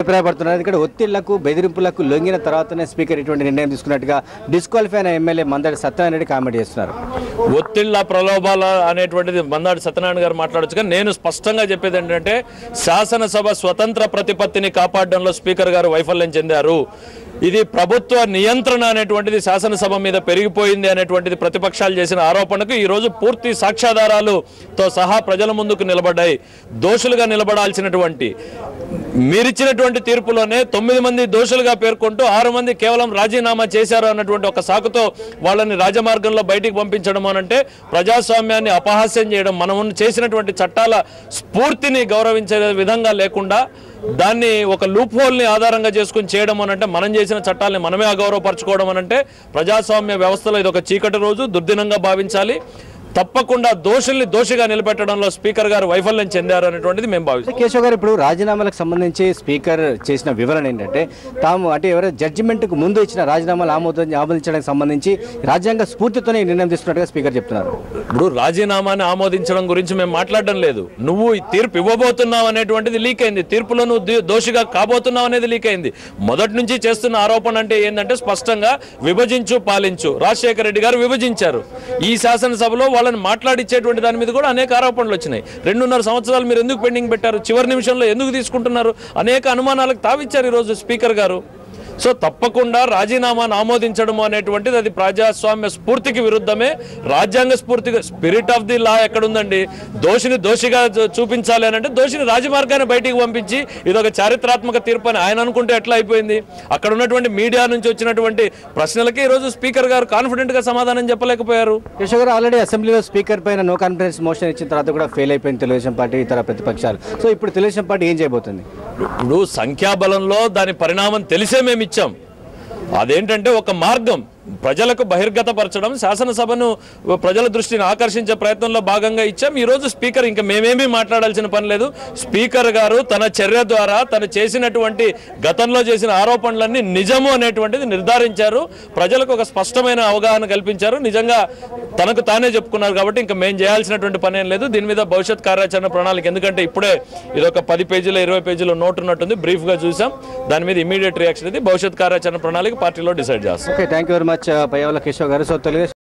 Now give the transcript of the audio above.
అభిప్రాయపడుతున్నారు. ఇక్కడ ఒత్తిళ్లకు బెదిరింపులకు లొంగిన తర్వాతనే స్పీకర్ ఇటువంటి నిర్ణయం తీసుకున్నట్టుగా డిస్క్వాలిఫై అయిన ఎమ్మెల్యే మందాడి సత్యనారాయణ రెడ్డి కామెంట్ చేస్తున్నారు. ఒత్తిళ్ల ప్రలోభాల అనేటువంటిది మందాడి సత్యనారాయణ గారు మాట్లాడొచ్చు. కానీ నేను స్పష్టంగా చెప్పేది ఏంటంటే శాసనసభ స్వతంత్ర ప్రతిపత్తిని కాపాడడంలో స్పీకర్ గారు వైఫల్యం చెందారు. ఇది ప్రభుత్వ నియంత్రణ అనేటువంటిది శాసనసభ మీద పెరిగిపోయింది అనేటువంటిది ప్రతిపక్షాలు చేసిన ఆరోపణకు ఈరోజు పూర్తి సాక్ష్యాధారాలతో సహా ప్రజల ముందుకు నిలబడ్డాయి. దోషులుగా నిలబడాల్సినటువంటి మీరిచ్చినటువంటి తీర్పులోనే 9 మంది దోషులుగా పేర్కొంటూ 6 మంది కేవలం రాజీనామా చేశారు అన్నటువంటి ఒక సాకుతో వాళ్ళని రాజమార్గంలో బయటికి పంపించడం అనంటే ప్రజాస్వామ్యాన్ని అపహాస్యం చేయడం, మనం చేసినటువంటి చట్టాల స్ఫూర్తిని గౌరవించే విధంగా లేకుండా దాన్ని ఒక లూప్ హోల్ని ఆధారంగా చేసుకుని చేయడం అనంటే, మనం చేసిన చట్టాలని మనమే అగౌరవపరచుకోవడం అనంటే ప్రజాస్వామ్య వ్యవస్థలో ఇది ఒక చీకటి రోజు, దుర్దినంగా భావించాలి. తప్పకుండా దోషుల్ని దోషిగా నిలబెట్టడంలో స్పీకర్ గారు వైఫల్యం చెందారు అనేటువంటిది మేము భావిస్తాం. కేశవ్ గారు, ఇప్పుడు రాజీనామాలకు సంబంధించి స్పీకర్ చేసిన వివరణ ఏంటంటే, తాము అంటే ఎవరైనా జడ్జిమెంట్కు ముందు ఇచ్చిన రాజీనామాలు ఆమోదించడానికి సంబంధించి రాజ్యాంగ స్ఫూర్తితోనే నిర్ణయం తీసుకున్నట్టుగా స్పీకర్ చెప్తున్నారు. ఇప్పుడు రాజీనామాని ఆమోదించడం గురించి మేము మాట్లాడడం లేదు. నువ్వు ఈ తీర్పు ఇవ్వబోతున్నావు అనేటువంటిది లీక్ అయింది, తీర్పులో నువ్వు దోషిగా కాబోతున్నావు అనేది లీక్ అయింది. మొదటి నుంచి చేస్తున్న ఆరోపణ అంటే ఏంటంటే స్పష్టంగా విభజించు పాలించు. రాజశేఖర రెడ్డి గారు విభజించారు. ఈ శాసనసభలో వాళ్ళని మాట్లాడిచ్చేటువంటి దాని మీద కూడా అనేక ఆరోపణలు వచ్చినాయి. 2.5 సంవత్సరాలు మీరు ఎందుకు పెండింగ్ పెట్టారు, చివరి నిమిషంలో ఎందుకు తీసుకుంటున్నారు, అనేక అనుమానాలకు తావిచ్చారు ఈరోజు స్పీకర్ గారు. సో తప్పకుండా రాజీనామాను ఆమోదించడం అనేటువంటిది అది ప్రజాస్వామ్య స్ఫూర్తికి విరుద్ధమే. రాజ్యాంగ స్ఫూర్తిగా స్పిరిట్ ఆఫ్ ది లా ఎక్కడుందండి? దోషిని దోషిగా చూపించాలి అని అంటే దోషిని రాజమార్గాన్ని బయటికి పంపించి ఇది ఒక చారిత్రాత్మక తీర్పు అని ఆయన అనుకుంటే ఎట్లా అయిపోయింది? అక్కడ ఉన్నటువంటి మీడియా నుంచి వచ్చినటువంటి ప్రశ్నలకి ఈరోజు స్పీకర్ గారు కాన్ఫిడెంట్గా సమాధానం చెప్పలేకపోయారు. కేశవ్ గారు, ఆల్రెడీ అసెంబ్లీలో స్పీకర్ పైన నో కాన్ఫిడెన్స్ మోషన్ ఇచ్చిన తర్వాత కూడా ఫెయిల్ అయిపోయింది తెలుగుదేశం పార్టీ, ఇతర ప్రతిపక్షాలు. సో ఇప్పుడు తెలుగుదేశం పార్టీ ఏం చేయబోతుంది? ఇప్పుడు సంఖ్యాబలంలో దాని పరిణామం తెలిసే మేము ఇచ్చాం. అదేంటంటే ఒక మార్గం ప్రజలకు బహిర్గతపరచడం, శాసనసభను ప్రజల దృష్టిని ఆకర్షించే ప్రయత్నంలో భాగంగా ఇచ్చాం. ఈరోజు స్పీకర్ ఇంకా మేమేమీ మాట్లాడాల్సిన పని లేదు. స్పీకర్ గారు తన చర్య ద్వారా తను చేసినటువంటి గతంలో చేసిన ఆరోపణలన్నీ నిజము అనేటువంటిది నిర్ధారించారు. ప్రజలకు ఒక స్పష్టమైన అవగాహన కల్పించారు. నిజంగా తనకు తానే చెప్పుకున్నారు కాబట్టి ఇంకా మేము చేయాల్సినటువంటి పని ఏం లేదు. దీని మీద భవిష్యత్ కార్యాచరణ ప్రణాళిక, ఎందుకంటే ఇప్పుడే ఇది ఒక 10 పేజీలు 20 పేజీలు నోట్ ఉన్నట్టుంది, బ్రీఫ్గా చూసాం. దాని మీద ఇమీడియట్ రియాక్షన్ ఇది భవిష్యత్ కార్యాచరణ ప్రణాళిక పార్టీలో డిసైడ్ చేస్తాం. Okay, thank you very much Payyavula Keshav గారు. సో తెలుగుదేశం